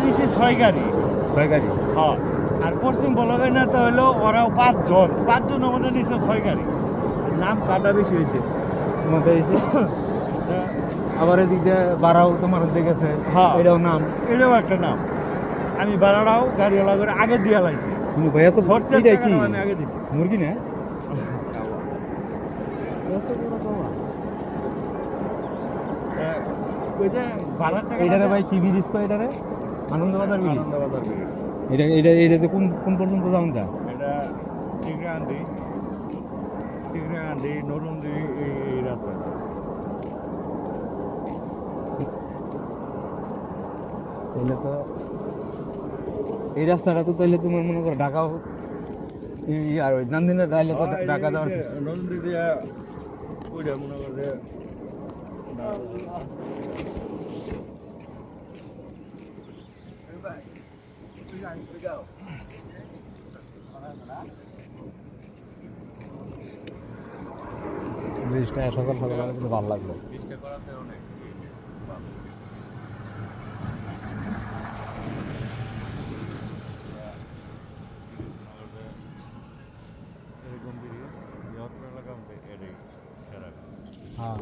নিচে 6 গাড়ি। 6 গাড়ি। হ্যাঁ, আর পশ্চিম বলবে না তো হলো ওরাও 5 জন। 5 জনের মধ্যে নিচে 6 গাড়ি। নাম কাটা বেশি হয়েছে। তোমাদের এসে আবার এদিক দিয়ে বাড়াও তোমার দেখেছে। হ্যাঁ, এটাও নাম। এটাও একটা নাম। আমি বাড়াও গাড়িওয়ালা করে আগে দিয়ে লাইছি। কিন্তু ভাইয়া তো খরচের এটা কি টাকাটাও আমি আগে দিছি। মুরগি না? ওই যে ভাড়ার টাকা এটারে ভাই কি ব্রিজ কয় এটারে? আনন্দবাজার ব্রিজ। আনন্দবাজার ব্রিজ। এটাতে কোন পর্যন্ত যাওয়া যায়? এটা টিকরাকান্দি, নরুন্দি এই রাস্তা। তাহলে তো এই রাস্তাটা তো তাহলে তোমার মনে করো ঢাকাও আর ওই নান্দিনা তাহলে তো ঢাকা যাওয়ার নরুন্দি দিয়ে ওইটা মনে করে ব্রিজটা সকাল সকাল কিন্তু ভালো লাগলো। চেষ্টা করাতে অনেক এরকম ব্রিজ এলাকা এটাই সেরা। হ্যাঁ